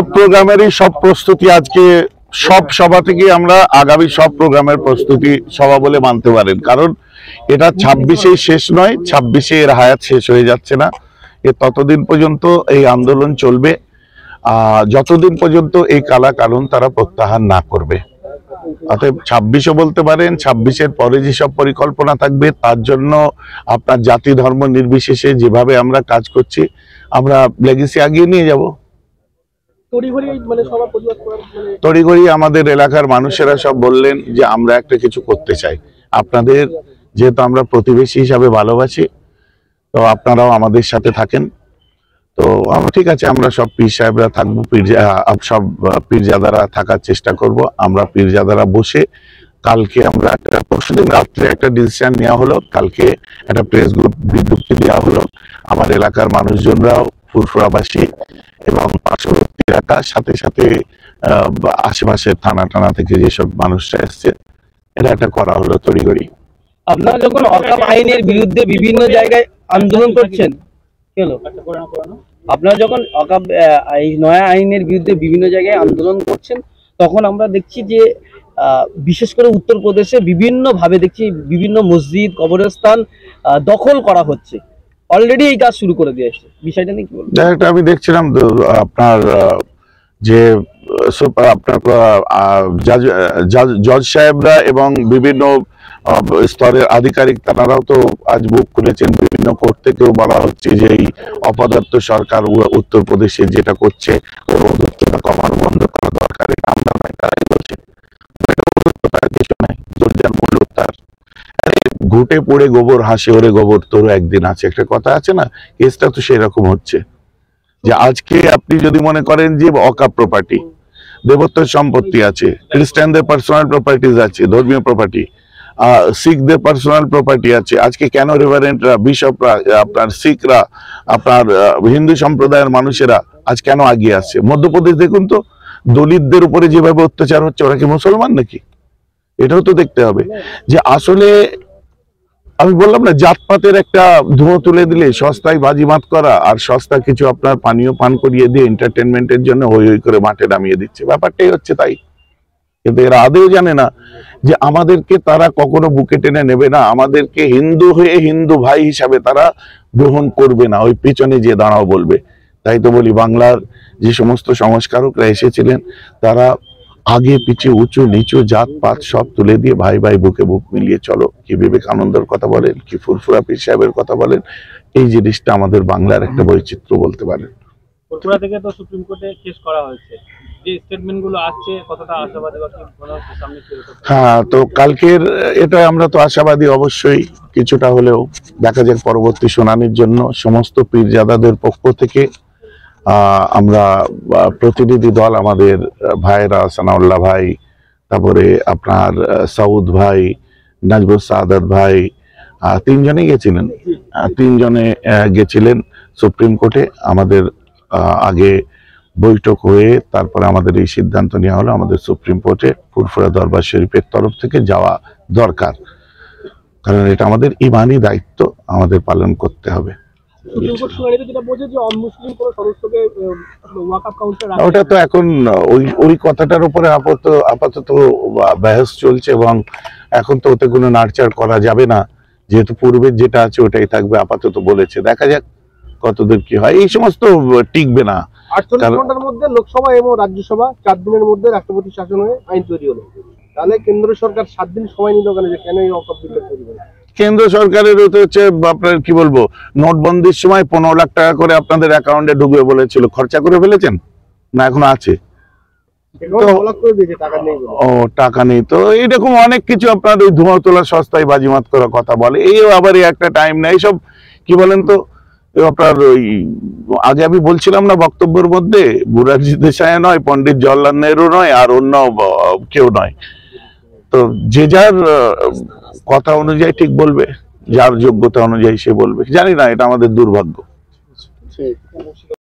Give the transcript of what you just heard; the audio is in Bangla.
সব প্রোগ্রামেরই সব প্রস্তুতি আজকে সব সভা থেকে আমরা আগামী সব প্রোগ্রামের প্রস্তুতি সভা বলে মানতে পারেন, কারণ এটা 26-এই শেষ নয়, 26-এ এর হায়াত শেষ হয়ে যাচ্ছে না। ততদিন পর্যন্ত এই আন্দোলন চলবে, যতদিন পর্যন্ত এই কালা কানুন তারা প্রত্যাহার না করবে। অতএব 26ও বলতে পারেন, 26-এর পরে যেসব পরিকল্পনা থাকবে তার জন্য আপনার জাতি ধর্ম নির্বিশেষে যেভাবে আমরা কাজ করছি আমরা লেগেসি আগিয়ে নিয়ে যাব। তড়িঘড়ি আমাদের এলাকার মানুষেরা সব বললেন যে আমরা একটা কিছু করতে চাই, আপনাদের যেহেতু আমরা প্রতিবেশী হিসাবে ভালোবাসি, তো আপনারাও আমাদের সাথে থাকেন। তো ঠিক আছে, আমরা সব পীর সাহেবরা থাকবো, সব পীরজাদারা থাকার চেষ্টা করব। আমরা পীরজাদারা বসে কালকে আমরা পরশুদিন রাত্রে একটা ডিসিশন নেওয়া হলো, কালকে একটা প্রেস বিজ্ঞপ্তি দেওয়া হলো। আমার এলাকার মানুষজনরাও, ফুরফুরাবাসী এবং পার্শ্ববর্তী এলাকার সাথে সাথে আশেপাশের থানা থেকে যেসব মানুষরা এসছে, এটা একটা করা হলো তড়িঘড়ি। আপনারা যখন অকাপ আইনের বিরুদ্ধে বিভিন্ন জায়গায় আন্দোলন করছেন, আপনারা যখন অকাপ নয়া আইনের বিরুদ্ধে বিভিন্ন জায়গায় আন্দোলন করছেন, তখন আমরা দেখছি যে বিশেষ করে উত্তরপ্রদেশে বিভিন্ন ভাবে দেখছি বিভিন্ন মসজিদ, কবরস্থান দখল করা হচ্ছে। অলরেডি এই কাজ শুরু করে দিয়েছে, বিষয়টা নিয়ে কি বলবেন? আমি দেখছিলাম আপনার যে আপনার জজ সাহেবরা এবং বিভিন্ন স্তরের আধিকারিক তারাও তো আজ বুক খুলেছেন। বিভিন্ন কোর্ট থেকেও বলা হচ্ছে যে এই অপদার্থ সরকার উত্তরপ্রদেশে যেটা করছে কমানো বন্ধ করা দরকার। আমরা নয়, তারাই বলছে কিছু নাই, জোরজার মূল্য তার। ঘুটে পড়ে গোবর হাসে ওরে গোবর তোর একদিন আছে, একটা কথা আছে না, কেসটা তো সেরকম হচ্ছে। যে আজকে আপনি যদি মনে করেন যে অকাপ প্রপার্টি, দেবত্বের সম্পত্তি আছে, খ্রিস্টানদের পার্সোনাল প্রপার্টিজ আছে, ধর্মীয় প্রপার্টি, শিখদের পার্সোনাল প্রপার্টি আছে, আজকে কেন রেভারেন্টরা, বিশপরা, আপনার শিখরা, আপনার হিন্দু সম্প্রদায়ের মানুষেরা আজ কেন আগিয়ে আসছে? মধ্যপ্রদেশ দেখুন তো, দলিতদের উপরে যেভাবে অত্যাচার হচ্ছে, ওরা কি মুসলমান নাকি? এটাও তো দেখতে হবে যে আসলে আমি বললাম না, জাতপাতের একটা ধুঁয়ো তুলে দিলে সস্তায় বাজিমাত করা আর সস্তা কিছু আপনার পানীয় পান করিয়ে দিয়ে এন্টারটেনমেন্টের জন্য হই হই করে মাঠে নামিয়ে দিচ্ছে, ব্যাপারটাই হচ্ছে তাই। কিন্তু এরা আদেও জানে না যে আমাদেরকে তারা কখনো বুকে টেনে নেবে না, আমাদেরকে হিন্দু হয়ে হিন্দু ভাই হিসাবে তারা গ্রহণ করবে না, ওই পিছনে যে দাঁড়াও বলবে। তাই তো বলি, বাংলার যে সমস্ত সংস্কারকরা এসেছিলেন তারা আগে পিছিয়ে উঁচু নিচু জাত পাত সব তুলে দিয়ে ভাই ভাই বুকে বুক মিলিয়ে চলো। কি বিবেকানন্দের কথা বলেন, কি ফুরফুরা পীর সাহেবের কথা বলেন, এই জিনিসটা আমাদের বাংলার একটা বৈচিত্র্য বলতে পারেন। ফুরফুরা থেকে তো সুপ্রিম কোর্টে কেস করা হয়েছে, যে স্টেটমেন্টগুলো আসছে কতটা আশাবাদী মনে হচ্ছে সামনে? হ্যাঁ, তো কালকের এটা আমরা তো আশাবাদী অবশ্যই, কিছুটা হলেও। দেখা যাক পরবর্তী শুনানির জন্য সমস্ত পীরজাদাদের পক্ষ থেকে আমরা প্রতিনিধি দল, আমাদের ভাইরা সানাউল্লাহ ভাই, তারপরে আপনার সাউদ ভাই, নাজবুল সাদাত ভাই, তিনজনে গেছিলেন সুপ্রিম কোর্টে। আমাদের আগে বৈঠক হয়ে তারপরে আমাদের এই সিদ্ধান্ত নেওয়া হলো আমাদের সুপ্রিম কোর্টে ফুরফুরা দরবার শরীফের তরফ থেকে যাওয়া দরকার, কারণ এটা আমাদের ইমানি দায়িত্ব, আমাদের পালন করতে হবে। ওটা তো এখন ওই কথাটার উপরে আপাতত বহস চলছে এবং এখন তো ওতে কোনো নাড়চাড় করা যাবে না, যেহেতু পূর্বের যেটা আছে ওটাই থাকবে। আপাতত বলেছে, দেখা যাক কতদূর কি হয়। এই সমস্ত টিকবে না। 48 ঘন্টার মধ্যে লোকসভা এবং রাজ্যসভা 4 দিনের মধ্যে রাষ্ট্রপতি শাসন হয়ে আইন তৈরি হলো, তাহলে কেন্দ্র সরকার 7 দিন সময় নিল কেন? যে কেন এই অকাপ বিলটা তৈরি হলো? কেন্দ্র সরকারের হচ্ছে আপনার কি বলবো, নোটবন্দির সময় 15 লাখ টাকা করে আপনাদের অ্যাকাউন্টে ঢুকবে বলেছিল, খরচা করে ফেলেছেন না? এখনো আছে? টাকা নেই তো এইরকম অনেক কিছু আপনার ওই ধোঁয়া তোলা সস্তায় বাজিমাত করা কথা বলে। এই আবার একটা টাইম নেই, এইসব কি বলেন তো আপনার ওই আগে আমি বলছিলাম না বক্তব্যের মধ্যে, বুরাজি দেশাই নয়, পন্ডিত জওহরলাল নেহরু নয়, আর অন্য কেউ নয়। তো যে যার কথা অনুযায়ী ঠিক বলবে, যার যোগ্যতা অনুযায়ী সে বলবে। জানি না, এটা আমাদের দুর্ভাগ্য।